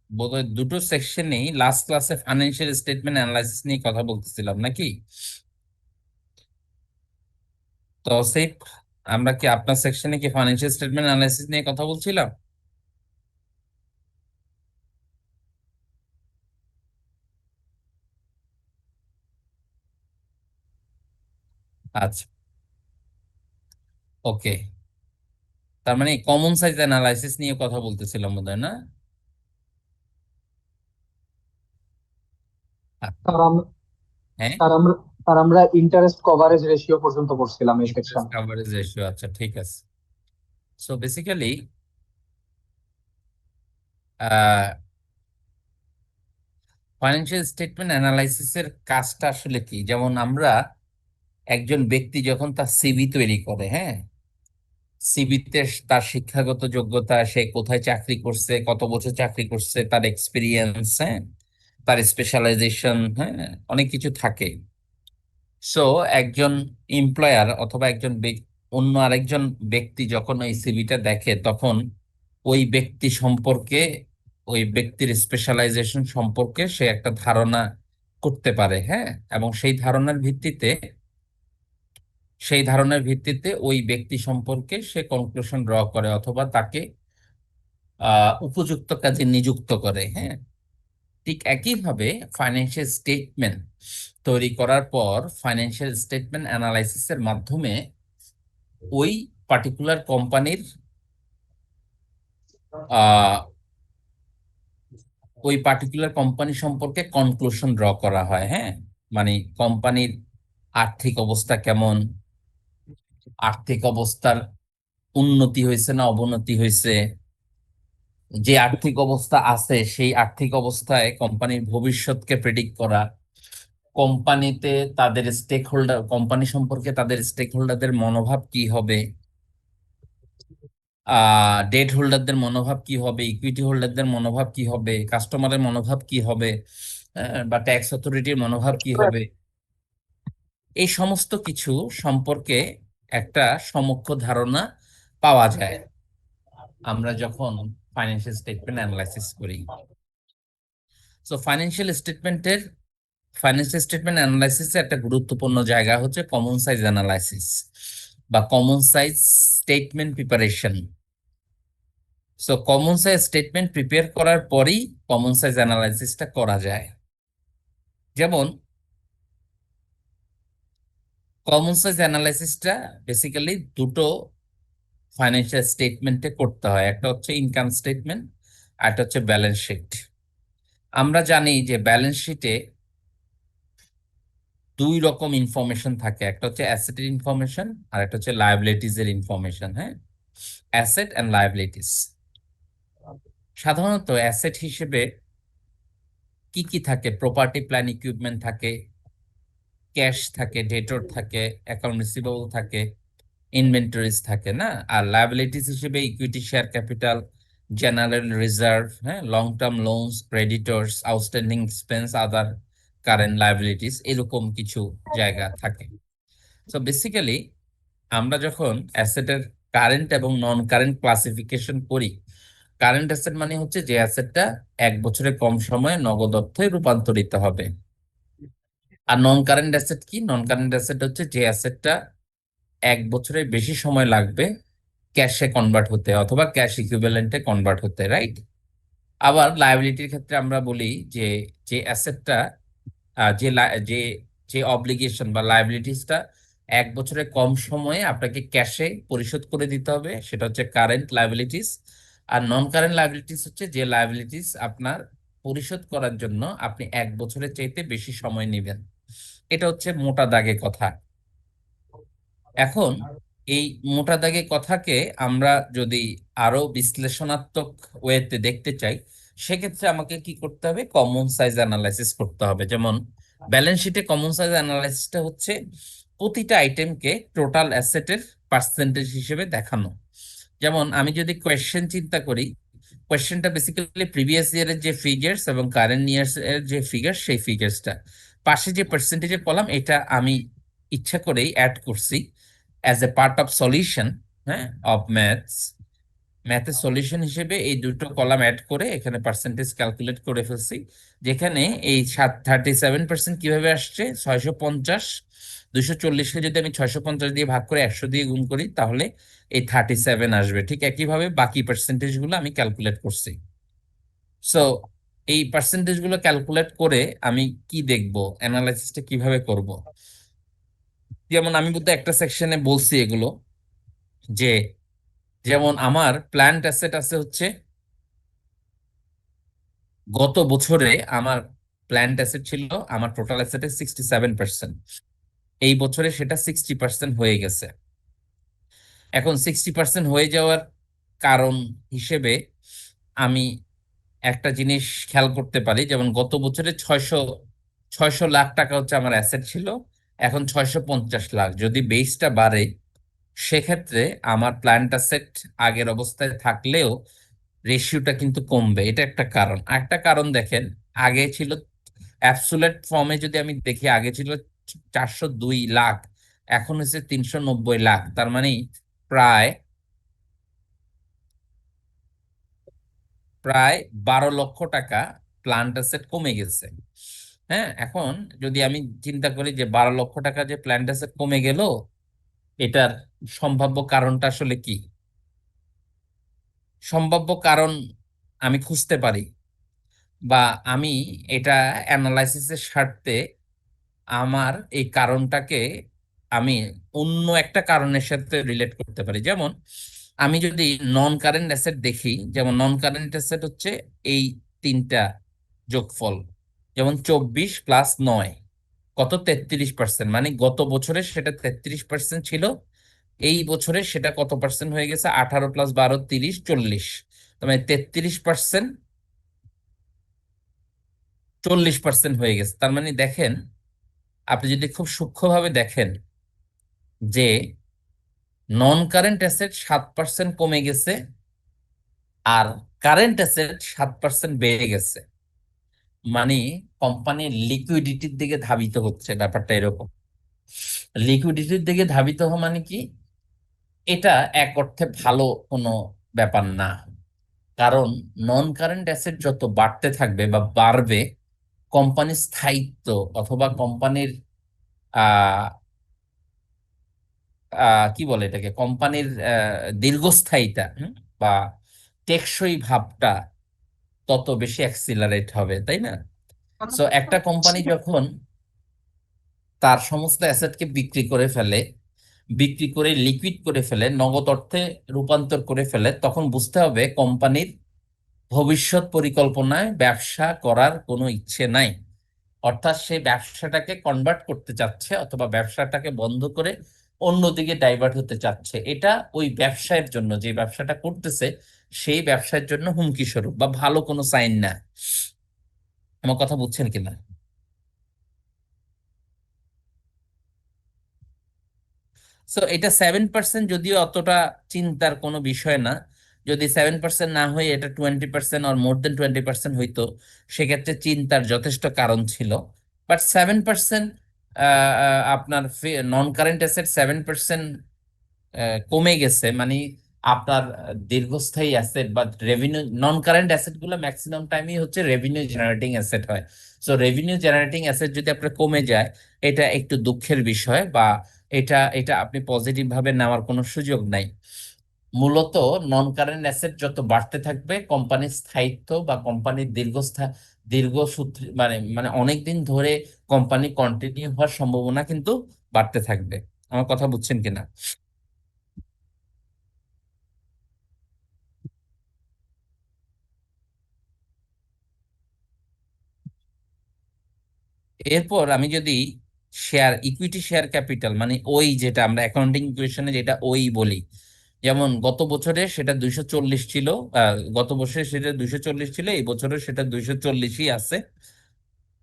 বোধহয় দুটো সেকশনেই লাস্ট ক্লাসে ফাইন্যান্সিয়াল স্টেটমেন্ট অ্যানালাইসিস নিয়ে কথা বলতেছিলাম নাকি? তো সেই আমরা কি আপনার সেকশনে কি ফাইন্যান্সিয়াল স্টেটমেন্ট অ্যানালাইসিস নিয়ে কথা বলছিলাম? আচ্ছা, ওকে। তার মানে কমন সাইজ অ্যানালাইসিস নিয়ে কথা বলতেছিলাম বোধহয়, না? আ- স্যার আম- হ্যাঁ, স্যার আমরা স্যার আমরা ইন্টারেস্ট কভারেজ রেশিও পর্যন্ত পড়ছিলাম এই ইন্টারেস্ট সেকশনে। কভারেজ রেশিও, আচ্ছা ঠিক আছে। সো বেসিক্যালি ফাইন্যান্সিয়াল স্টেটমেন্ট অ্যানালাইসিসের কাজটা আসলে কি, যেমন আমরা একজন ব্যক্তি যখন তার সিভি তৈরি করে, হ্যাঁ, সিভিতে তার শিক্ষাগত যোগ্যতা, সে কোথায় চাকরি করছে, কত বছর চাকরি করছে, তার এক্সপিরিয়েন্স, হ্যাঁ, তার স্পেশালাইজেশন, হ্যাঁ, অনেক কিছু থাকে। সো একজন এমপ্লয়ার অথবা অন্য আরেকজন ব্যক্তি যখন ওই সিভিটা দেখে, তখন ওই ব্যক্তি সম্পর্কে, ওই ব্যক্তির স্পেশালাইজেশন সম্পর্কে সে একটা ধারণা করতে পারে, হ্যাঁ। এবং সেই ধারণার ভিত্তিতে ওই ব্যক্তি সম্পর্কে সে কনক্লুশন ড্র করে অথবা তাকে উপযুক্ত কাজে নিযুক্ত করে, হ্যাঁ। ঠিক একইভাবে ফাইন্যান্সিয়াল স্টেটমেন্ট তৈরি করার পর ফাইন্যান্সিয়াল স্টেটমেন্ট অ্যানালাইসিসের মাধ্যমে ওই পার্টিকুলার কোম্পানির আহ ওই পার্টিকুলার কোম্পানি সম্পর্কে কনক্লুশন ড্র করা হয়, হ্যাঁ। মানে কোম্পানির আর্থিক অবস্থা কেমন, আর্থিক অবস্থার উন্নতি হয়েছে না অবনতি হয়েছে, যে আর্থিক অবস্থা আছে সেই আর্থিক অবস্থায় কোম্পানির ভবিষ্যৎকে প্রেডিক্ট করা, কোম্পানিতে কোম্পানি সম্পর্কে তাদের স্টেক হোল্ডারদের মনোভাব কি হবে, ডেট হোল্ডারদের মনোভাব কি হবে, ইকুইটি হোল্ডারদের মনোভাব কি হবে, কাস্টমারের মনোভাব কি হবে, বা ট্যাক্স অথরিটির মনোভাব কি হবে, এই সমস্ত কিছু সম্পর্কে একটা সমক্ষ ধারণা পাওয়া যায় আমরা যখন ফাইন্যান্সিয়াল স্টেটমেন্ট অ্যানালাইসিস করি। সো ফাইন্যান্সিয়াল স্টেটমেন্ট অ্যানালাইসিসে একটা গুরুত্বপূর্ণ জায়গা হচ্ছে কমন সাইজ অ্যানালাইসিস বা common size statement preparation. So common size statement prepare করার পরেই কমন সাইজ অ্যানালাইসিসটা করা যায়। যেমন কমন সাইজ অ্যানালাইসিসটা বেসিক্যালি দুটো ফাইন্যান্সিয়াল স্টেটমেন্টে করতে হয়, একটা হচ্ছে ইনকাম স্টেটমেন্ট আর একটা হচ্ছে ব্যালেন্স শিট। আমরা জানি যে ব্যালেন্স শিটে দুই রকম ইনফরমেশন থাকে, একটা হচ্ছে অ্যাসেটের ইনফরমেশন আর একটা হচ্ছে লায়াবিলিটিজ এর ইনফরমেশন, হ্যাঁ। অ্যাসেট অ্যান্ড লায়াবিলিটিস, সাধারণত অ্যাসেট হিসেবে কি কি থাকে, প্রপার্টি প্ল্যান ইকুইপমেন্ট থাকে, ক্যাশ থাকে, ডেটর থাকে, অ্যাকাউন্ট রিসিভেবল থাকে, ইনভেন্টরিজ থাকে, না? আর লায়াবিলিটিস হিসেবে equity, share capital, general reserve, হ্যাঁ, long term loans, creditors, outstanding expense, other current liabilities, এরকম কিছু জায়গা থাকে। সো বেসিক্যালি আমরা যখন অ্যাসেটের কারেন্ট এবং নন কারেন্ট ক্লাসিফিকেশন করি, কারেন্ট অ্যাসেট মানে হচ্ছে যে অ্যাসেটটা 1 বছরের কম সময়ে নগদ অর্থে রূপান্তরিত হবে। আর নন কারেন্ট অ্যাসেট কি? নন কারেন্ট অ্যাসেট হচ্ছে যে অ্যাসেটটা 1 বছরের বেশি সময় লাগবে ক্যাশে কনভার্ট হতে অথবা ক্যাশ ইকুইভ্যালেন্টে কনভার্ট হতে, রাইট? আবার লায়াবিলিটির ক্ষেত্রে আমরা বলি যে যে অ্যাসেটটা আহ, যে লা- যে যে অব্লিগেশন বা লায়াবিলিটিসটা 1 বছরের কম সময়ে আপনাকে ক্যাশে পরিশোধ করে দিতে হবে, সেটা হচ্ছে কারেন্ট লায়াবিলিটিস। আর নন কারেন্ট লায়াবিলিটিস হচ্ছে যে লায়াবিলিটিস আপনার পরিশোধ করার জন্য আপনি 1 বছরের চাইতে বেশি সময় নেবেন। এটা হচ্ছে মোটা দাগে কথা। এখন এই মোটা দাগে কথাকে আমরা যদি আরো বিশ্লেষণাত্মক ওয়েতে দেখতে চাই, সেক্ষেত্রে আমাকে কি করতে হবে? কমন সাইজ অ্যানালাইসিস করতে হবে। যেমন ব্যালেন্স শিটে কমন সাইজ অ্যানালাইসিসটা হচ্ছে প্রতিটা আইটেমকে টোটাল অ্যাসেটের পার্সেন্টেজ হিসেবে দেখানো। যেমন আমি যদি কোয়েশ্চেন চিন্তা করি, কোয়েশ্চেনটা বেসিক্যালি প্রিভিয়াস ইয়ারের যে ফিগার্স এবং কারেন্ট ইয়ার্স এর যে ফিগার, সেই ফিগার্সটা পাশে যে পার্সেন্টেজে কলাম, এটা আমি ইচ্ছা করেই অ্যাড করছি as a part of solution, হ্যাঁ, অফ ম্যাথস। ম্যাথের সলিউশন হিসেবে এই দুটো কলাম অ্যাড করে এখানে পার্সেন্টেজ ক্যালকুলেট করে ফেলছি, যেখানে এই 37% কিভাবে আসছে, 650, 240কে যদি আমি 650 দিয়ে ভাগ করে 100 দিয়ে গুণ করি তাহলে এই 37 আসবে। ঠিক একইভাবে বাকি পার্সেন্টেজ গুলো আমি ক্যালকুলেট করছি। সো এই পার্সেন্টেজ গুলো ক্যালকুলেট করে আমি কি দেখব, অ্যানালাইসিসটা কিভাবে করব। যেমন আমি কিন্তু একটা সেকশনে বলছি এগুলো, যে যেমন আমার প্ল্যান্ট অ্যাসেট আছে হচ্ছে, গত বছরে আমার প্ল্যান্ট অ্যাসেট ছিল আমার টোটাল অ্যাসেটের 67%, এই বছরে সেটা 60% হয়ে গেছে। এখন 60% হয়ে যাওয়ার কারণ হিসেবে আমি একটা জিনিস খেয়াল করতে পারি, যেমন গত বছরে 600 লাখ টাকা হচ্ছে আমার অ্যাসেট ছিল, এখন 650 লাখ। যদি বেসটা বাড়ে সেক্ষেত্রে আমার প্ল্যান্ট অ্যাসেট আগের অবস্থায় থাকলেও রেশিওটা কিন্তু কমবে, এটা একটা কারণ। আরেকটা কারণ দেখেন, আগে ছিল অ্যাবসোলিউট ফর্মে যদি আমি দেখি, আগে ছিল 402 লাখ, এখন হচ্ছে 390 লাখ। তার মানে প্রায় প্রায় 12 লক্ষ টাকা প্লান্ট অ্যাসেট কমে গেছে। হ্যাঁ, এখন যদি আমি চিন্তা করি যে 12 লক্ষ টাকা যে প্ল্যান্ট অ্যাসেট কমে গেল, এটার সম্ভাব্য কারণটা আসলে কি? সম্ভাব্য কারণ আমি খুঁজতে পারি, বা আমি এটা অ্যানালাইসিসের স্বার্থে আমার এই কারণটাকে আমি অন্য একটা কারণের সাথে রিলেট করতে পারি। যেমন আমি যদি নন কারেন্ট অ্যাসেট দেখি, যেমন নন কারেন্ট অ্যাসেট হচ্ছে এই তিনটা যোগফল, যেমন 24 + 9 কত, 33%। মানে গত বছরে সেটা 33% ছিল, এই বছরে সেটা কত পার্সেন্ট হয়ে গেছে, 18 + 12 30 40। তার মানে 33%, 40% হয়ে গেছে। তার মানে দেখেন, আপনি যদি খুব সূক্ষ্মভাবে দেখেন যে নন কারেন্ট অ্যাসেট 7% কমে গেছে আর কারেন্ট অ্যাসেট 7% বেড়ে গেছে, মানে কোম্পানির লিকুইডিটির দিকে ধাবিত হচ্ছে, ব্যাপারটা এরকম। লিকুইডিটির দিকে ধাবিত হওয়া মানে কি, এটা এক অর্থে ভালো কোনো ব্যাপার না। কারণ নন কারেন্ট অ্যাসেট যত বাড়তে থাকবে বা বাড়বে, কোম্পানির স্থায়িত্ব অথবা কোম্পানির আহ কি বলে এটাকে, কোম্পানির দীর্ঘস্থায়িতা, বা টেকসই ভাবটা তত বেশি অ্যাক্সিলারেট হবে, তাই না? সো একটা কোম্পানি যখন তার সমস্ত অ্যাসেটকে বিক্রি করে ফেলে, বিক্রি করে লিকুইড করে ফেলে, নগদ অর্থে রূপান্তর করে ফেলে, তখন বুঝতে হবে কোম্পানির ভবিষ্যৎ পরিকল্পনায় ব্যবসা করার কোনো ইচ্ছে নাই। অর্থাৎ সে ব্যবসাটাকে কনভার্ট করতে চাচ্ছে অথবা ব্যবসাটাকে বন্ধ করে অন্যদিকে ডাইভার্ট হতে চাচ্ছে। এটা ওই ব্যবসায়ের জন্য, যে ব্যবসাটা করতেছে সেই ব্যবসার জন্য হুমকি স্বরূপ বা ভালো কোনো সাইন না। আমার কথা বুঝছেন কিনা? সো এটা 7% যদিও অতটা চিন্তার কোনো বিষয় না। যদি 7% না হয়ে এটা 20% আর মোর দেন 20% হইতো, সেক্ষেত্রে চিন্তার যথেষ্ট কারণ ছিল। বাট 7% আপনার নন কারেন্ট অ্যাসেট 7% কমে গেছে, মানে আপনার দীর্ঘস্থায়ী অ্যাসেট বা রেভিনিউ, নন কারেন্ট অ্যাসেট গুলো ম্যাক্সিমাম টাইমই হচ্ছে রেভিনিউ জেনারেটিং অ্যাসেট হয়। সো রেভিনিউ জেনারেটিং অ্যাসেট যদি আপনার কমে যায়, এটা একটু দুঃখের বিষয়, বা এটা এটা আপনি পজিটিভ ভাবে নেওয়ার কোনো সুযোগ নাই। মূলত নন কারেন্ট অ্যাসেট যত বাড়তে থাকবে, কোম্পানির স্থায়িত্ব বা কোম্পানির দীর্ঘসূত্রী, মানে মানে অনেকদিন ধরে কোম্পানি কন্টিনিউ হওয়ার সম্ভাবনা কিন্তু বাড়তে থাকবে। আমার কথা বুঝছেন কিনা? এরপর আমি যদি শেয়ার, ইকুইটি শেয়ার ক্যাপিটাল, মানে ওই যেটা আমরা অ্যাকাউন্টিং ইকুয়েশনে যেটা ওই বলি, যেমন গত বছরে সেটা 240 ছিল, গত বছরে সেটা 240 ছিল, এই বছরে সেটা 240ই আছে।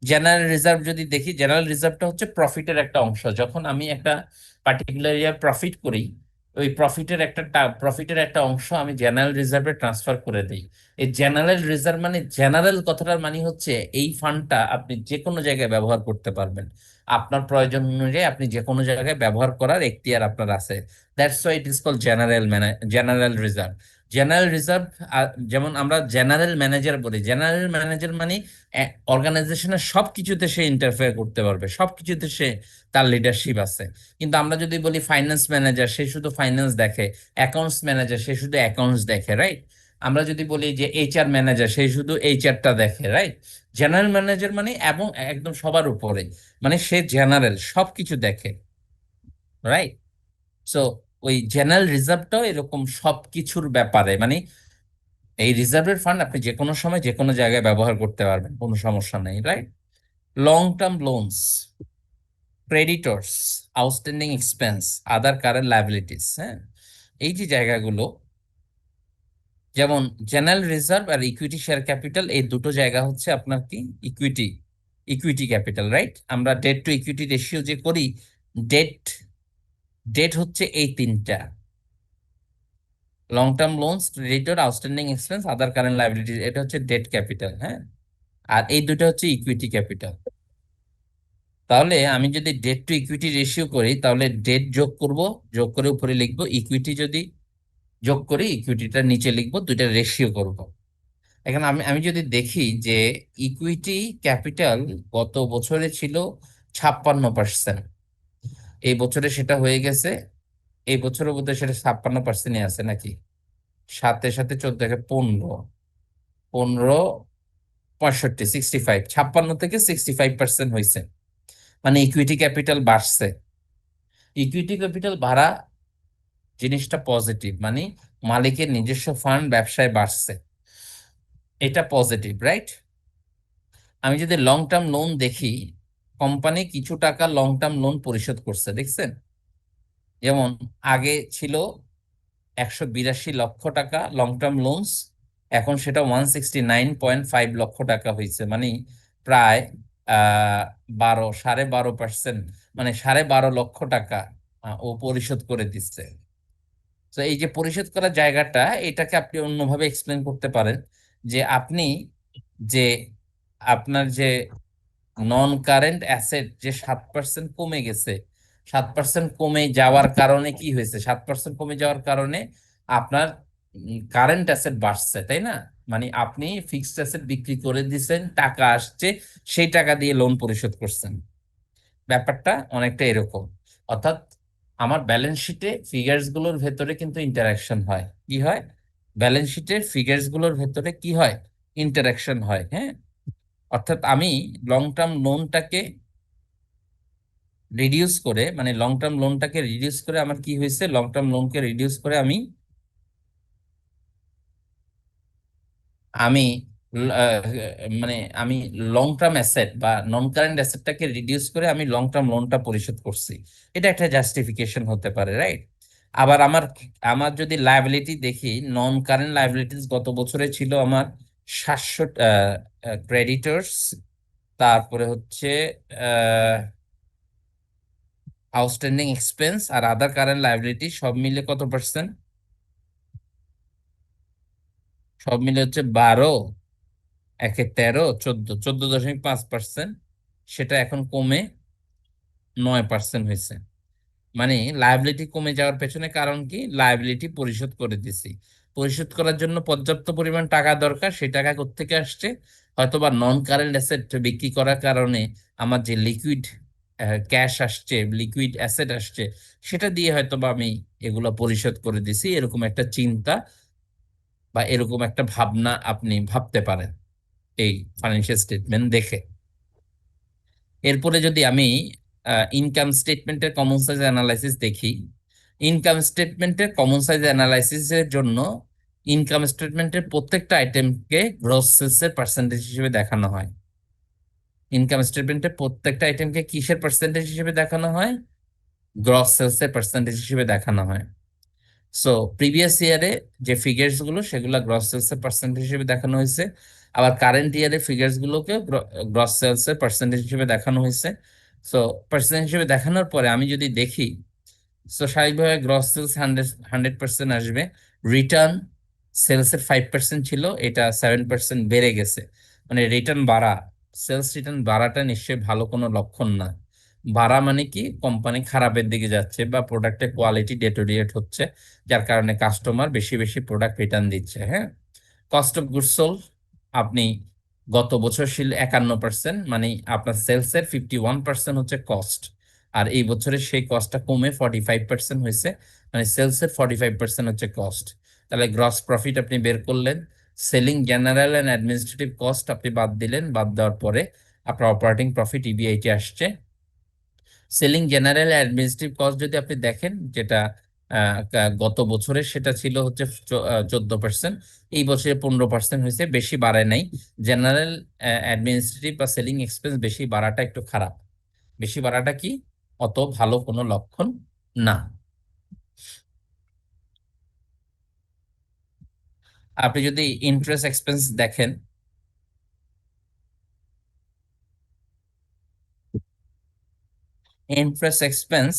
জেনারেল রিজার্ভ যদি দেখি, জেনারেল রিজার্ভটা হচ্ছে প্রফিটের একটা অংশ। যখন আমি একটা পার্টিকুলার ইয়ার প্রফিট করি, ওই প্রফিটের একটা অংশ আমি জেনারেল রিজার্ভে ট্রান্সফার করে দিই। এই জেনারেল রিজার্ভ মানে, জেনারেল কথাটার মানে হচ্ছে এই ফান্ডটা আপনি যে কোনো জায়গায় ব্যবহার করতে পারবেন, আপনার প্রয়োজন অনুযায়ী আপনি যে কোনো জায়গায় ব্যবহার করার এখতিয়ার আপনার আছে। That's why it is call general reserve. General reserve, যেমন আমরা জেনারেল ম্যানেজার বলি, জেনারেল ম্যানেজার মানে অর্গানাইজেশনের সব কিছুতে সে ইন্টারফেয়ার করতে পারবে, সব কিছুতে সে তার লিডারশিপ আছে। কিন্তু আমরা যদি বলি ফাইন্যান্স ম্যানেজার, সে শুধু ফাইন্যান্স দেখে, অ্যাকাউন্টস ম্যানেজার সে শুধু অ্যাকাউন্টস দেখে, রাইট? আমরা যদি বলি যে এইচআর ম্যানেজার, সে শুধু এইচআরটা দেখে, রাইট? জেনারেল ম্যানেজার মানে এবং একদম সবার উপরে, মানে সে জেনারেল সব কিছু দেখে, রাইট? সো ওই জেনারেল রিজার্ভটাও এরকম সব কিছুর ব্যাপারে, মানে এই রিজার্ভের ফান্ড আপনি যে কোনো সময় যে কোনো জায়গায় ব্যবহার করতে পারবেন, কোনো সমস্যা নেই, right? Long term loans, creditors, outstanding expense, other current liabilities, হ্যাঁ, এই যে জায়গাগুলো, যেমন জেনারেল রিজার্ভ আর ইকুইটি শেয়ার ক্যাপিটাল, এই দুটো জায়গা হচ্ছে আপনার কি ইকুইটি, ইকুইটি ক্যাপিটাল, রাইট? আমরা ডেট টু ইকুইটি রেশিও যে করি, ডেট ডেট হচ্ছে এই তিনটা: long term loans, creditor, outstanding expense, other current liabilities, এটা হচ্ছে ডেট ক্যাপিটাল, হ্যাঁ। আর এই দুটো হচ্ছে ইকুইটি ক্যাপিটাল। তাহলে আমি যদি ডেট টু ইকুইটি রেশিও করি, তাহলে ডেট যোগ করব, যোগ করে উপরে লিখবো, ইকুইটি যদি যোগ করি ইকুইটিটা নিচে লিখবো, দুইটা রেশিও করব। এখন আমি আমি যদি দেখি যে ইকুইটি ক্যাপিটাল গত বছরে ছিল 56%, এই বছরে সেটা হয়ে গেছে, এই বছরের মধ্যে সেটা 56%-ই আছে নাকি, সাথে সাথে 14 15 65, 65, 56 থেকে 65% হয়েছে, মানে ইকুইটি ক্যাপিটাল বাড়ছে। ইকুইটি ক্যাপিটাল বাড়া জিনিসটা পজিটিভ, মানে মালিকের নিজস্ব ফান্ড ব্যবসায় বাড়ছে, এটা পজিটিভ, রাইট? আমি যদি লং টার্ম লোন দেখি, কোম্পানি কিছু টাকা লং টার্ম লোন পরিশোধ করছে, দেখছেন? যেমন আগে ছিল 182 লক্ষ টাকা লং টার্ম লোনস, এখন সেটা 169.5 লক্ষ টাকা হয়েছে, মানে প্রায় 12.5%, মানে 12.5 লক্ষ টাকা ও পরিশোধ করে দিচ্ছে। তো এই যে পরিশোধ করার জায়গাটা, এটাকে আপনি অন্যভাবে এক্সপ্লেন করতে পারেন, যে আপনি যে আপনার যে নন কারেন্ট অ্যাসেট যে 7% কমে গেছে, 7% কমে যাওয়ার কারণে কি হয়েছে, 7% কমে যাওয়ার কারণে আপনার কারেন্ট অ্যাসেট বাড়ছে, তাই না? মানে আপনি ফিক্সড অ্যাসেট বিক্রি করে দিছেন, টাকা আসছে, সেই টাকা দিয়ে লোন পরিশোধ করছেন। ব্যাপারটা অনেকটা এরকম। অর্থাৎ আমার ব্যালেন্স শিটে ফিগার্স গুলোর ভেতরে কিন্তু ইন্টারাকশন হয়, কি হয়, ব্যালেন্স শিটের ফিগার্স গুলোর ভেতরে কি হয়, ইন্টারাকশন হয়, হ্যাঁ। অর্থাৎ আমি লং টার্ম লোনটাকে রিডিউস করে, মানে লং টার্ম লোনটাকে রিডিউস করে আমার কি হয়েছে, লং টার্ম লোনকে রিডিউস করে আমি আমি মানে আমি লং টার্ম অ্যাসেট বা নন কারেন্ট অ্যাসেটটাকে রিডিউস করে আমি লং টার্ম লোনটা পরিশোধ করছি, এটা একটা জাস্টিফিকেশন হতে পারে, রাইট? আবার আমার আমার যদি লায়াবিলিটি দেখি, নন কারেন্ট লায়াবিলিটিস গত বছরে ছিল আমার 700, ক্রেডিটর্স, তারপরে হচ্ছে আউটস্ট্যান্ডিং এক্সপেন্স আর আদার কারেন্ট লায়াবিলিটি, সব মিলে কত পার্সেন্ট, সব মিলে হচ্ছে 12, একে 13, 14.5%, সেটা এখন কমে 9% হয়েছে। মানে লায়াবিলিটি কমে যাওয়ার পেছনে কারণ কি, লায়াবিলিটি পরিশোধ করে দিছি, পরিশোধ করার জন্য পর্যাপ্ত পরিমাণ টাকা দরকার, সেই টাকা কোত্থেকে আসছে, হয়তোবা নন কারেন্ট অ্যাসেট বিক্রি করার কারণে আমার যে লিকুইড ক্যাশ আসছে, লিকুইড অ্যাসেট আসছে, সেটা দিয়ে হয়তোবা আমি এগুলো পরিশোধ করে দিছি, এরকম একটা চিন্তা বা এরকম একটা ভাবনা আপনি ভাবতে পারেন এই ফাইন্যান্সিয়াল স্টেটমেন্ট দেখে। এরপরে যদি আমি ইনকাম স্টেটমেন্টের কমন সাইজ অ্যানালাইসিস দেখি, ইনকাম স্টেটমেন্টের কমন সাইজ অ্যানালাইসিসের জন্য ইনকাম স্টেটমেন্টের প্রত্যেকটা আইটেমকে গ্রস সেলসের পার্সেন্টেজ হিসেবে দেখানো হয়। ইনকাম স্টেটমেন্টের প্রত্যেকটা আইটেমকে কিসের পার্সেন্টেজ হিসেবে দেখানো হয়, গ্রস সেলসের পার্সেন্টেজ হিসেবে দেখানো হয়। সো প্রিভিয়াস ইয়ারে যে ফিগার্স গুলো, সেগুলো গ্রস সেলস এর পার্সেন্টেজ হিসেবে দেখানো হয়েছে, আবার কারেন্ট ইয়ারে ফিগার্স গুলোকে গ্রস সেলস এর পার্সেন্টেজ হিসেবে দেখানো হয়েছে। সো পার্সেন্টেজ হিসেবে দেখানোর পরে আমি যদি দেখি, সো স্বাভাবিকভাবে গ্রস সেলস 100% আসবে, রিটার্ন সেলস এর 5% ছিল, এটা 7% বেড়ে গেছে, মানে রিটার্ন বাড়া, সেলস রিটার্ন বাড়াটা নিশ্চয়ই ভালো কোনো লক্ষণ না। বাড়া মানে কি কোম্পানি খারাপের দিকে যাচ্ছে বা প্রোডাক্টের কোয়ালিটি ডেটোরিয়েট হচ্ছে, যার কারণে কাস্টমার বেশি বেশি প্রোডাক্ট রিটার্ন দিচ্ছে। হ্যাঁ, কস্ট অফ গুডস সোল্ড আপনি গত বছর ছিল 51%, মানে আপনার সেলসের 51% হচ্ছে কস্ট, আর এই বছরে সেই কস্টটা কমে 45% হয়েছে, মানে সেলসের 45% হচ্ছে কস্ট। তাহলে গ্রস প্রফিট আপনি বের করলেন, selling general and administrative cost আপনি বাদ দিলেন, বাদ দেওয়ার পরে আপনার অপারেটিং প্রফিট ইবিআইটি আসছে। সেলিং জেনারেল অ্যাডমিনিস্ট্রেটিভ কস্ট যদি আপনি দেখেন, যেটা গত বছরে সেটা ছিল হচ্ছে 14%, এই বছরে 15% হয়েছে, বেশি বাড়ায় নাই। জেনারেল অ্যাডমিনিস্ট্রেটিভ বা সেলিং এক্সপেন্স বেশি বাড়াটা একটু খারাপ। বেশি বাড়াটা কি অত ভালো কোনো লক্ষণ না। আপনি যদি ইন্টারেস্ট এক্সপেন্স দেখেন, ইন্টারেস্ট এক্সপেন্স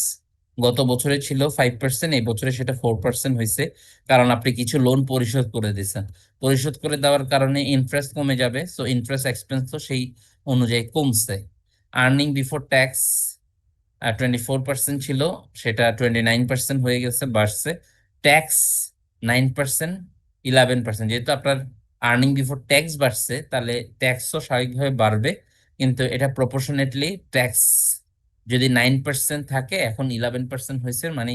গত বছরে ছিল 5%, এই বছরে সেটা 4% হয়েছে, কারণ আপনি কিছু লোন পরিশোধ করে দিয়েছেন। পরিশোধ করে দেওয়ার কারণে ইন্টারেস্ট কমে যাবে, সো ইন্টারেস্ট এক্সপেন্স তো সেই অনুযায়ী কমছে। আর্নিং বিফোর ট্যাক্স 24% ছিল, সেটা 29% হয়ে গেছে, বাড়ছে। ট্যাক্স 9%, 11%। যেহেতু আপনার আর্নিং বিফোর ট্যাক্স বাড়ছে, তাহলে ট্যাক্সও স্বাভাবিকভাবে বাড়বে, কিন্তু এটা প্রপোর্শনেটলি ট্যাক্স যদি 9% থাকে, এখন 11% হয়েছে, মানে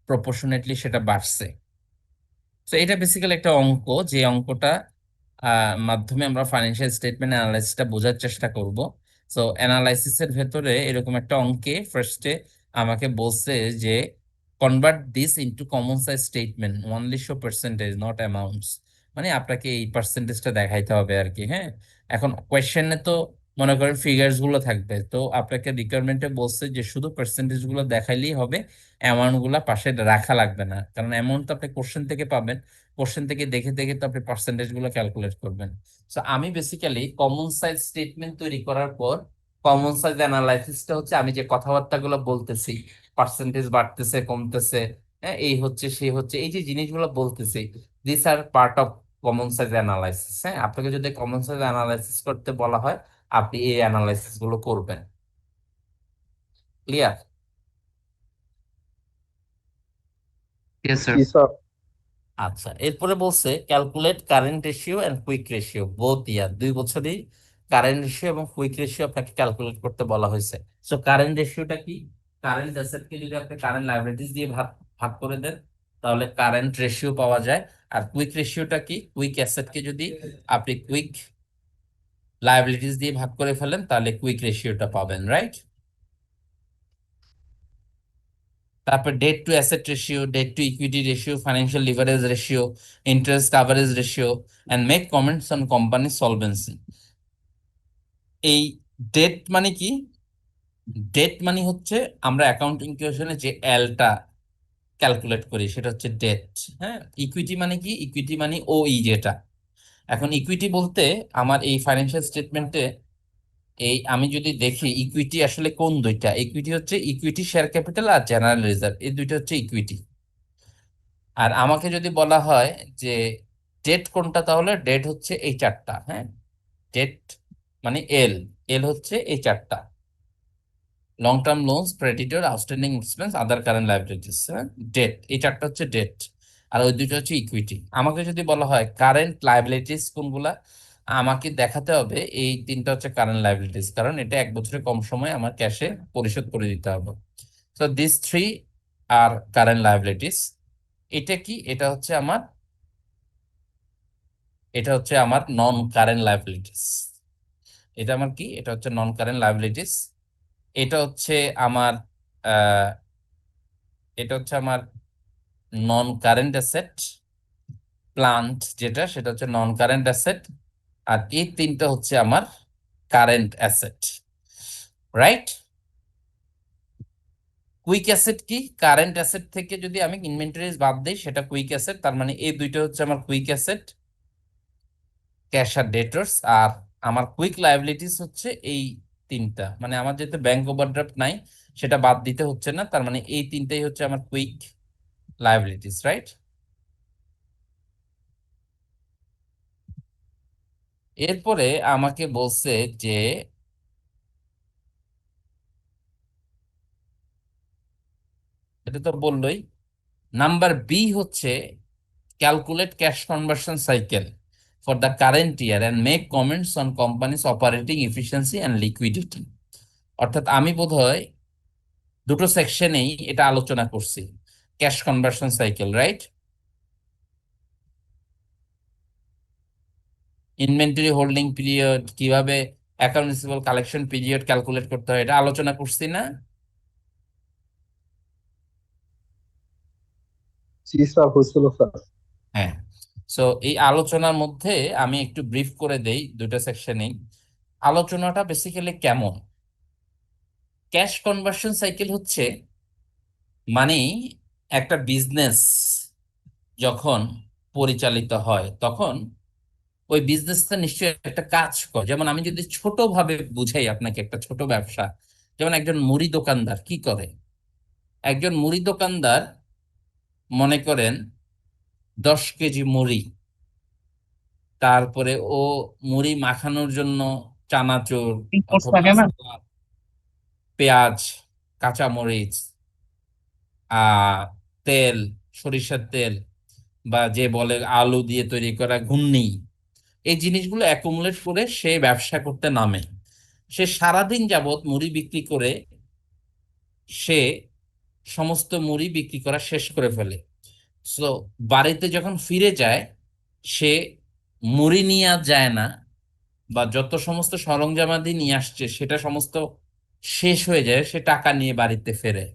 প্রপোর্শনেটলি সেটা বাড়ছে। তো এটা বেসিক্যালি একটা অঙ্ক, যে অঙ্কটা মাধ্যমে আমরা ফাইন্যান্সিয়াল স্টেটমেন্ট অ্যানালাইসিসটা বোঝার চেষ্টা করব। সো অ্যানালাইসিসের ভেতরে এরকম একটা অঙ্কে ফার্স্টে আমাকে বলছে যে convert this into common size statement, only show percentage not amounts, মানে আপনাকে এই পার্সেন্টেজটা দেখাইতে হবে আর কি। হ্যাঁ, এখন কোয়েশ্চেনে তো মনে করেন ফিগার্স গুলো থাকবে, তো আপনাকে রিকোয়ারমেন্টে বলছে যে শুধু পার্সেন্টেজ গুলো দেখাইলেই হবে, অ্যামাউন্ট গুলা পাশে রাখা লাগবে না, কারণ অ্যামাউন্ট তো আপনি কোশ্চেন থেকে পাবেন, কোশ্চেন থেকে দেখে দেখে তো আপনি পার্সেন্টেজ গুলো ক্যালকুলেট করবেন। সো আমি বেসিক্যালি কমন সাইজ স্টেটমেন্ট তৈরি করার পর কমন সাইজ অ্যানালাইসিসটা হচ্ছে আমি যে কথাবার্তাগুলো বলতেছি, পার্সেন্টেজ বাড়তেছে কমতেছে, হ্যাঁ এই হচ্ছে সেই হচ্ছে, এই যে জিনিসগুলো বলতেছি, this are part of common size analysis. হ্যাঁ, আপনাকে যদি কমন সাইজ অ্যানালাইসিস করতে বলা হয়, আপনি এই অ্যানালাইসিস গুলো করবেন। ক্লিয়ার? Yes, sir. জি স্যার। আচ্ছা, এরপরে বলছে calculate current ratio and quick ratio both year, 2 বছরই কারেন্ট রেশিও এবং কুইক রেশিও আপনাকে ক্যালকুলেট করতে বলা হয়েছে। সো কারেন্ট রেশিওটা কি? কারেন্ট অ্যাসেটকে যদি আপনি কারেন্ট লায়াবিলিটিস দিয়ে ভাগ ভাগ করে দেন, তাহলে কারেন্ট রেশিও পাওয়া যায়। আর কুইক রেশিওটা কি? কুইক অ্যাসেটকে যদি আপনি কুইক লায়াবিলিটিস দিয়ে ভাগ করে ফেলেন, তাহলে কুইক রেশিওটা পাবেন, রাইট? তারপর debt to asset ratio, debt to equity ratio, financial leverage ratio, interest coverage ratio, and make comments on company solvency. এই ডেট মানে কি? ডেট মানে হচ্ছে আমরা অ্যাকাউন্টিং ইকুয়েশনে যে এলটা ক্যালকুলেট করি, সেটা হচ্ছে ডেট। হ্যাঁ, ইকুইটি মানে কি? ইকুইটি মানে ওই যেটা। এখন ইকুইটি বলতে আমার এই ফাইন্যান্সিয়াল স্টেটমেন্টে এই আমি যদি দেখি ইকুইটি আসলে কোন দুইটা, ইকুইটি হচ্ছে ইকুইটি শেয়ার ক্যাপিটাল আর জেনারেল রিজার্ভ, এই দুইটা হচ্ছে ইকুইটি। আর আমাকে যদি বলা হয় যে ডেট কোনটা, তাহলে ডেট হচ্ছে এই চারটা। হ্যাঁ, ডেট মানে এল, এল হচ্ছে এই চারটা: long term loans, creditor, outstanding expense, other current liabilities. হ্যাঁ, ডেট, এই চারটা হচ্ছে ডেট, আর ওই দুটো হচ্ছে ইকুইটি। আমাকে যদি বলা হয় কারেন্ট লাইবিলিটিস কোনগুলা, আমাকে দেখাতে হবে এই তিনটা হচ্ছে কারেন্ট লাইবিলিটিস, কারণ এটা 1 বছরের কম সময় আমার ক্যাশে পরিশোধ করে দিতে হবে। So this three are current liabilities. এটা কি? এটা হচ্ছে আমার নন কারেন্ট লাইবিলিটিস। এটা আমার কি? এটা হচ্ছে নন কারেন্ট লাইবিলিটিস। এটা হচ্ছে আমার আহ এটা হচ্ছে আমার নন কারেন্ট অ্যাসেট। প্লান্ট যেটা, সেটা হচ্ছে নন কারেন্ট অ্যাসেট। আর এই তিনটা হচ্ছে আমার current asset, right? Quick asset কি? কারেন্ট অ্যাসেট থেকে যদি আমি ইনভেন্টরিজ বাদ দিই, সেটা কুইক অ্যাসেট। তার মানে এই দুইটা হচ্ছে আমার কুইক অ্যাসেট, ক্যাশ আর ডেটর্স। আর আমার কুইক লায়াবিলিটিস হচ্ছে এই তিনটা, মানে আমার যেহেতু ব্যাংক ওভারড্রাফট নাই, সেটা বাদ দিতে হচ্ছে না, তার মানে এই তিনটাই হচ্ছে আমার কুইক লায়াবিলিটিস, রাইট? এরপরে আমাকে বলছে যে এটা তো বললোই। নাম্বার বি হচ্ছে calculate cash conversion cycle for the current year and make comments on companies operating efficiency and liquidity. অর্থাৎ আমি বোধহয় দুটো সেকশনেই এটা আলোচনা করছি, cash conversion cycle, right? Inventory holding period, কিভাবে account receivable collection period calculate করতে হয়, এটা আলোচনা করছি না? জি স্যার, হয়েছিল স্যার। হ্যাঁ। সো এই আলোচনার মধ্যে আমি একটু ব্রিফ করে দেই দুটো সেকশনেই। আলোচনাটা বেসিক্যালি কেমন? ক্যাশ কনভার্সন সাইকেল হচ্ছে মানে একটা বিজনেস যখন পরিচালিত হয় তখন ওই বিজনেসটা নিশ্চয়ই একটা কাজ করে। যেমন আমি যদি ছোটভাবে বুঝাই আপনাকে, একটা ছোট ব্যবসা, যেমন একজন মুড়ি দোকানদার কি করে। একজন মুড়ি দোকানদার মনে করেন 10 কেজি মুড়ি, তারপরে ও মুড়ি মাখানোর জন্য চানাচুর অথবা পেঁয়াজ, কাঁচামরিচ, তেল, সরিষার তেল, বা যে বলে আলু দিয়ে তৈরি করা ঘুগনি, এই জিনিসগুলো অ্যাকুমুলেট করে সে ব্যবসা করতে নামে। সে সারাদিন যাবত মুড়ি বিক্রি করে সে সমস্ত মুড়ি বিক্রি করা শেষ করে ফেলে। সো বাড়িতে যখন ফিরে যায় সে মুড়ি নিয়ে আর যায় না, বা যত সমস্ত সরঞ্জামাদি নিয়ে আসছে সেটা সমস্ত শেষ হয়ে যায়, সে টাকা নিয়ে বাড়িতে ফেরে।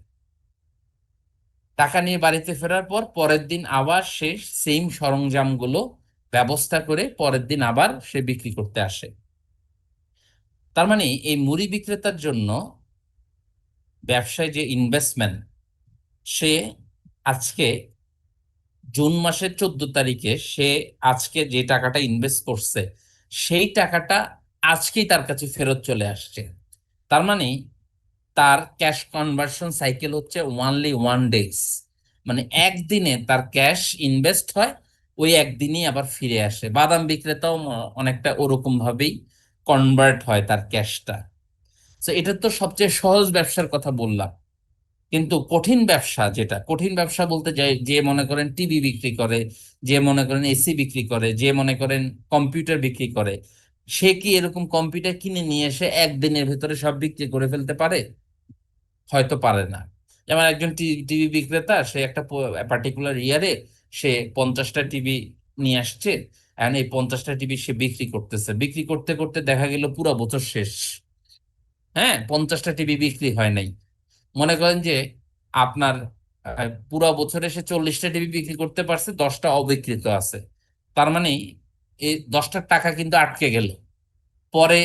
টাকা নিয়ে বাড়িতে ফেরার পর পরের দিন আবার সে সেম সরঞ্জামগুলো ব্যবস্থা করে পরের দিন আবার সে বিক্রি করতে আসে। তার মানে এই মুড়ি বিক্রেতার জন্য ব্যবসায় যে ইনভেস্টমেন্ট, সে আজকে জুন মাসের 14 তারিখে সে আজকে যে টাকাটা ইনভেস্ট করছে সেই টাকাটা আজকেই তার কাছে ফেরত চলে আসছে। তার মানে তার ক্যাশ কনভার্সন সাইকেল হচ্ছে ওয়ানলি 1 ডেজ, মানে একদিনে তার ক্যাশ ইনভেস্ট হয়, ওই একদিনই আবার ফিরে আসে। বাদাম বিক্রেতাও অনেকটা ওরকম ভাবেই কনভার্ট হয় তার ক্যাশটা। তো এটা তো সবচেয়ে সহজ ব্যবসার কথা বললাম। কিন্তু কঠিন ব্যবসা, যেটা কঠিন ব্যবসা বলতে যাই, যে মনে করেন টিভি বিক্রি করে, যে মনে করেন এসি বিক্রি করে, যে মনে করেন কম্পিউটার বিক্রি করে, সে কি এরকম কম্পিউটার কিনে নিয়ে এসে একদিনের ভেতরে সব বিক্রি করে ফেলতে পারে? হয়তো পারে না। যেমন একজন টিভি বিক্রেতা, সে একটা পার্টিকুলার ইয়ারে সে 50টা টিভি নিয়ে আসছে, এখন এই 50টা টিভি সে বিক্রি করতেছে, বিক্রি করতে করতে দেখা গেল পুরো বছর শেষ, হ্যাঁ, 50টা টিভি বিক্রি হয় নাই। মনে করেন যে আপনার পুরো বছরে সে 40টা টিভি বিক্রি করতে পারছে, 10টা অবিকৃত আছে। তার মানে এই 10টার টাকা কিন্তু আটকে গেল। পরে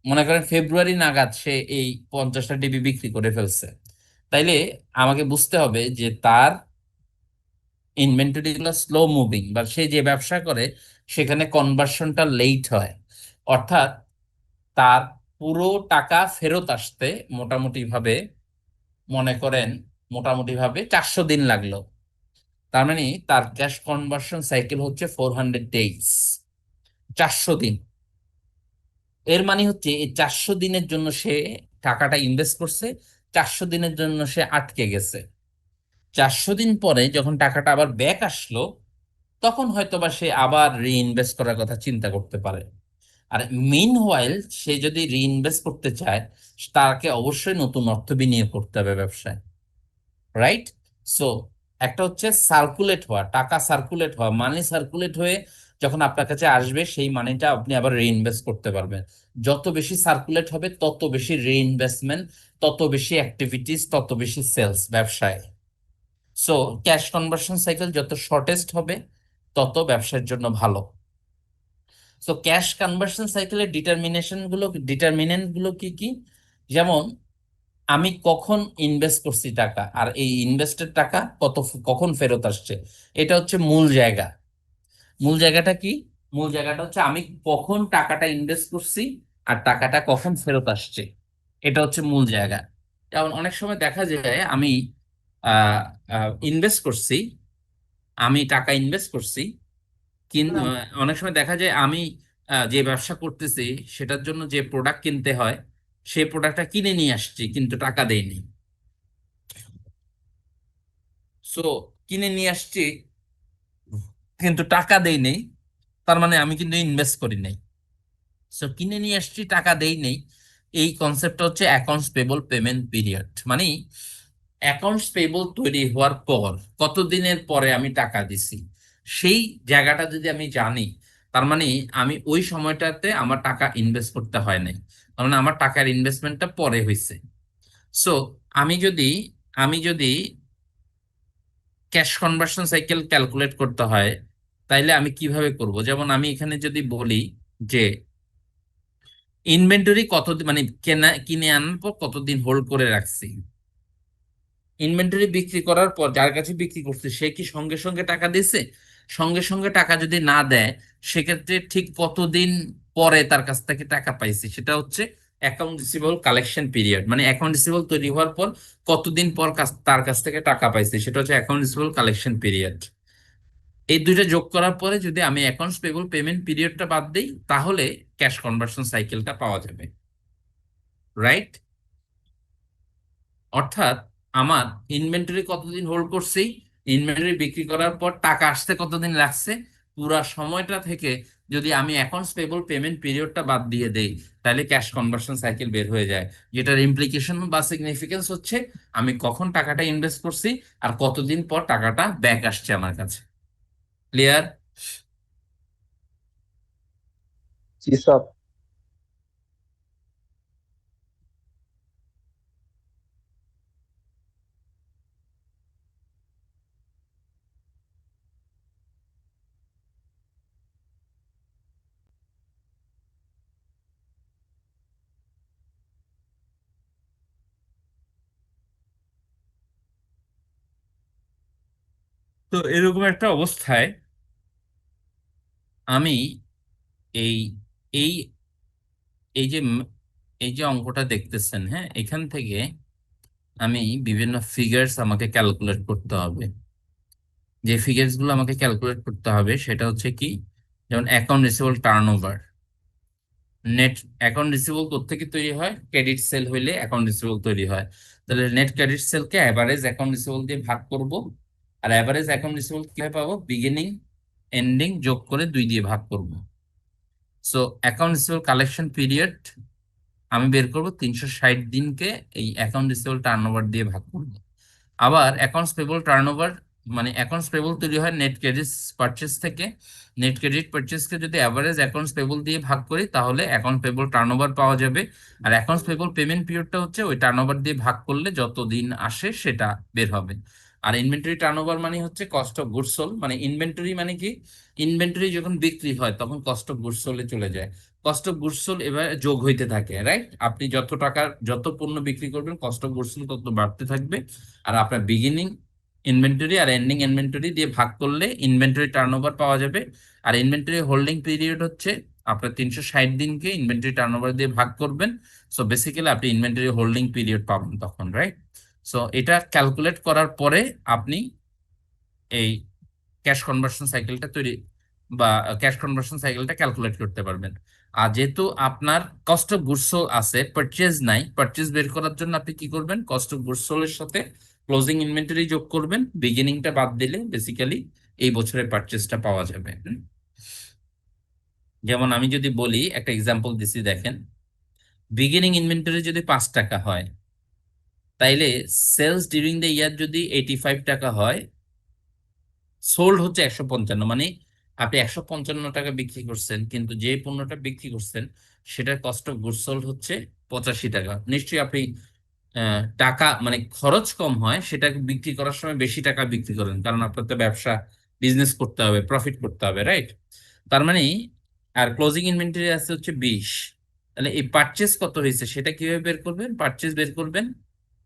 মনে করেন ফেব্রুয়ারি নাগাদ সে এই 50টা টিভি বিক্রি করে ফেলছে। তাইলে আমাকে বুঝতে হবে যে তার ইনভেন্টরি গুলো স্লো মুভিং, বা সে যে ব্যবসা করে সেখানে কনভার্সনটা লেট হয়। অর্থাৎ তার পুরো টাকা ফেরত আসতে মোটামুটি ভাবে মনে করেন মোটামুটি ভাবে 400 দিন লাগলো। তার মানে তার ক্যাশ কনভার্সন সাইকেল হচ্ছে 400 ডেজ, 400 দিন। এর মানে হচ্ছে এই 400 দিনের জন্য সে টাকাটা ইনভেস্ট করছে, 400 দিনের জন্য সে আটকে গেছে। 400 দিন পরে যখন টাকাটা আবার ব্যাক আসলো, তখন হয়তোবা সে আবার রিইনভেস্ট করার কথা চিন্তা করতে পারে। আর মিন হোয়াইল সে যদি রিইনভেস্ট করতে চায়, তাকে অবশ্যই নতুন অর্থ বিনিয়োগ করতে হবে ব্যবসায়, রাইট? সো একটা হচ্ছে সার্কুলেট হওয়া, টাকা সার্কুলেট হওয়া, মানি সার্কুলেট হয়ে যখন আপনার কাছে আসবে সেই মানিটা আপনি আবার রিইনভেস্ট করতে পারবেন। যত বেশি সার্কুলেট হবে তত বেশি রিইনভেস্টমেন্ট, তত বেশি অ্যাক্টিভিটিস, তত বেশি সেলস ব্যবসায়। সো ক্যাশ কনভার্সন সাইকেল যত শর্টেস্ট হবে তত ব্যবসার জন্য ভালো। সো ক্যাশ কনভার্সন সাইকেলের ডিটারমিনেন্ট গুলো কি কি? যেমন আমি কখন ইনভেস্ট করছি টাকা, আর এই ইনভেস্টের টাকা কখন ফেরত আসছে, এটা হচ্ছে মূল জায়গা। মূল জায়গাটা কি? মূল জায়গাটা হচ্ছে আমি কখন টাকাটা ইনভেস্ট করছি আর টাকাটা কখন ফেরত আসছে, এটা হচ্ছে মূল জায়গা। যেমন অনেক সময় দেখা যায় আমি ইনভেস্ট করছি, আমি টাকা ইনভেস্ট করছি, কিন্তু অনেক সময় দেখা যায় আমি যে ব্যবসা করতেছি সেটার জন্য যে প্রোডাক্ট কিনতে হয় সেই প্রোডাক্টটা কিনে নিয়ে আসছি কিন্তু টাকা দেইনি। সো কিনে নিয়ে আসছি কিন্তু টাকা দেই নেই, তার মানে আমি কিন্তু ইনভেস্ট করি নাই। সো কিনে নিয়ে আসছি টাকা দেই নেই, এই কনসেপ্টটা হচ্ছে অ্যাকাউন্টস পেবল পেমেন্ট পিরিয়ড। মানে অ্যাকাউন্টস পেবল তৈরি হওয়ার পর কতদিনের পরে আমি টাকা দিছি সেই জায়গাটা যদি আমি জানি, তার মানে আমি ওই সময়টাতে আমার টাকা ইনভেস্ট করতে হয় নাই, তার মানে আমার টাকার ইনভেস্টমেন্টটা পরে হয়েছে। সো আমি যদি আমি যদি ক্যাশ কনভার্সন সাইকেল ক্যালকুলেট করতে হয়, তাইলে আমি কিভাবে করব? যেমন আমি এখানে যদি বলি যে ইনভেন্টরি কতদিন, মানে কিনে আনার পর কতদিন হোল্ড করে রাখছি, ইনভেন্টরি বিক্রি করার পর যার কাছে বিক্রি করছে সে কি সঙ্গে সঙ্গে টাকা দিছে? সঙ্গে সঙ্গে টাকা যদি না দেয়, সেক্ষেত্রে ঠিক কতদিন পরে তার কাছ থেকে টাকা পাইছি, সেটা হচ্ছে অ্যাকাউন্ট রিসিভেবল কালেকশন পিরিয়ড। মানে অ্যাকাউন্ট রিসিভেবল তৈরি হওয়ার পর কতদিন পর তার কাছ থেকে টাকা পাইছি, সেটা হচ্ছে অ্যাকাউন্ট রিসিভেবল কালেকশন পিরিয়ড। এই দুইটা যোগ করার পরে যদি আমি অ্যাকাউন্টস পেবল পেমেন্ট পিরিয়ডটা বাদ দিই, তাহলে ক্যাশ কনভার্সন সাইকেলটা পাওয়া যাবে, রাইট? অর্থাৎ আমার ইনভেন্টরি কতদিন হোল্ড করছি, ইনভেন্টরি বিক্রি করার পর টাকা আসতে কতদিন লাগছে, পুরা সময়টা থেকে যদি আমি অ্যাকাউন্টস পেবল পেমেন্ট পিরিয়ডটা বাদ দিয়ে দেই, তাহলে ক্যাশ কনভার্সন সাইকেল বের হয়ে যায়। যেটার ইমপ্লিকেশন বা সিগনিফিকেন্স হচ্ছে আমি কখন টাকাটা ইনভেস্ট করছি আর কতদিন পর টাকাটা ব্যাক আসছে আমার কাছে। ক্লিয়ার? জি স্যার। তো এরকম একটা অবস্থায় আমি এই এই এই যে এই যে অঙ্কটা দেখতেছেন, হ্যাঁ, এখান থেকে আমি বিভিন্ন ফিগার্স আমাকে ক্যালকুলেট করতে হবে। যে ফিগার্স গুলো আমাকে ক্যালকুলেট করতে হবে সেটা হচ্ছে কি, যেমন account receivable turnover. Net account receivable কোত্থেকে তৈরি হয়? ক্রেডিট সেল হইলে অ্যাকাউন্ট রিসিভেবল তৈরি হয়। তাহলে নেট ক্রেডিট সেলকে অ্যাভারেজ অ্যাকাউন্ট রিসিভেবল দিয়ে ভাগ করব। আর অ্যাভারেজ অ্যাকাউন্ট রিসিভেবল কিভাবে পাবো? বিগিনিং এন্ডিং যোগ করে 2 দিয়ে ভাগ করব। So account receivable collection period আমি বের করব 360 দিনকে এই অ্যাকাউন্ট রিসিভেবল টার্নওভার দিয়ে ভাগ করব। আবার অ্যাকাউন্টস পেবল টার্নওভার, মানে অ্যাকাউন্টস পেবল তৈরি হয় নেট ক্রেডিট পারচেজ থেকে। নেট ক্রেডিট পারচেজকে যদি অ্যাভারেজ অ্যাকাউন্টস পেবল দিয়ে ভাগ করি, তাহলে অ্যাকাউন্ট পেবল টার্নওভার পাওয়া যাবে। আর অ্যাকাউন্টস পেবল পেমেন্ট পিরিয়ডটা হচ্ছে ওই টার্নওভার দিয়ে ভাগ করলে যত দিন আসে সেটা বের হবে। আর ইনভেন্টরি টার্নওভার মানে হচ্ছে কস্ট অফ গুডস সোল্ড। মানে ইনভেন্টরি মানে কি, ইনভেন্টরি যখন বিক্রি হয় তখন কস্ট অফ গুডস সোল্ডে চলে যায়। কস্ট অফ গুডস সোল্ড এবার যোগ হইতে থাকে, রাইট? আপনি যত টাকার যত পণ্য বিক্রি করবেন কস্ট অফ গুডস সোল্ড তত বাড়তে থাকবে। আর আপনার বিগিনিং ইনভেন্টরি আর এন্ডিং ইনভেন্টরি দিয়ে ভাগ করলে ইনভেন্টরি টার্নওভার পাওয়া যাবে। আর ইনভেন্টরি হোল্ডিং পিরিয়ড হচ্ছে আপনার 360 দিনকে ইনভেন্টরি টার্নওভার দিয়ে ভাগ করবেন। সো বেসিক্যালি আপনি ইনভেন্টরি হোল্ডিং পিরিয়ড পাবেন তখন, রাইট? সো এটা ক্যালকুলেট করার পরে আপনি এই ক্যাশ কনভার্সন সাইকেলটা তৈরি বা ক্যাশ কনভার্সন সাইকেলটা ক্যালকুলেট করতে পারবেন। আর যেহেতু আপনার কস্ট অফ গুডস সোল্ড আছে, পারচেজ নাই, পারচেজ বের করার জন্য আপনি কি করবেন? কস্ট অফ গুডস সোল্ড এর সাথে ক্লোজিং ইনভেন্টরি যোগ করবেন, বিগিনিংটা বাদ দিলে বেসিক্যালি এই বছরের পারচেজটা পাওয়া যাবে। যেমন আমি যদি বলি, একটা এক্সাম্পল দিছি দেখেন, বিগিনিং ইনভেন্টরি যদি 5 টাকা হয়, তাইলে সেলস ডিউরিং দ্য ইয়ার যদি 85 টাকা হয়, সোল্ড হচ্ছে 155। মানে আপনি 155 টাকা বিক্রি করছেন, কিন্তু যে পণ্যটা বিক্রি করছেন সেটার কস্ট অফ গুডস সোল্ড হচ্ছে 85 টাকা। নিশ্চয়ই আপনি টাকা, মানে খরচ কম হয়, সেটা বিক্রি করার সময় বেশি টাকা বিক্রি করেন, কারণ আপনার তো ব্যবসা, বিজনেস করতে হবে, প্রফিট করতে হবে, রাইট? তার মানে আর ক্লোজিং ইনভেন্টরি আছে হচ্ছে 20। তাহলে এই পারচেজ কত হয়েছে সেটা কিভাবে বের করবেন? পারচেজ বের করবেন,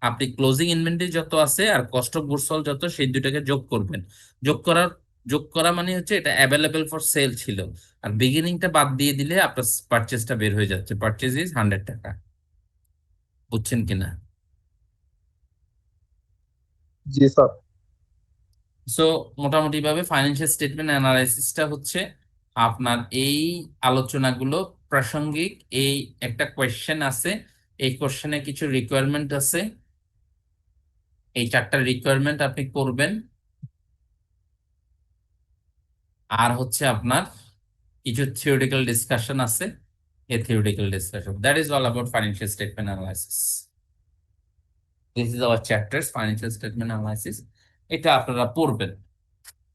আপনি ক্লোজিং ইনভেন্টরি যত আছে আর কস্ট অফ গুডস সোল্ড যত, সেই দুইটাকে যোগ করবেন। যোগ করার যোগ করা মানে হচ্ছে এটা অ্যাভেলেবেল ফর সেল ছিল, আর বিগিনিংটা বাদ দিয়ে দিলে আপনার পারচেজটা বের হয়ে যাচ্ছে। পারচেজ ইজ 100 টাকা। বুঝছেন কিনা? জি স্যার। সো মোটামুটি ভাবে ফাইন্যান্সিয়াল স্টেটমেন্ট অ্যানালাইসিসটা হচ্ছে আপনার এই আলোচনাগুলো প্রাসঙ্গিক। এই একটা কোয়েশ্চেন আছে, এই কোয়েশ্চেনে কিছু রিকোয়ারমেন্ট আছে, এই 4টা রিকোয়ারমেন্ট আপনি করবেন। আর হচ্ছে আপনার কিছু থিওরিটিক্যাল ডিসকাশন আছে, a theoretical discussion that is all about financial statement analysis. This is our chapter financial statement analysis. এটা আপনারা পড়বেন,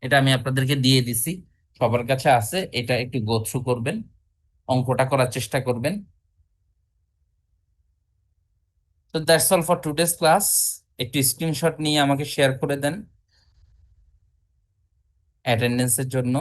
এটা আমি আপনাদেরকে দিয়ে দিছি, সবার কাছে আছে, এটা একটু গো থ্রু করবেন, অঙ্কটা করার চেষ্টা করবেন। তো that's all for today's class. একটু স্ক্রিনশট নিয়ে আমাকে শেয়ার করে দেন অ্যাটেন্ডেন্সের জন্য।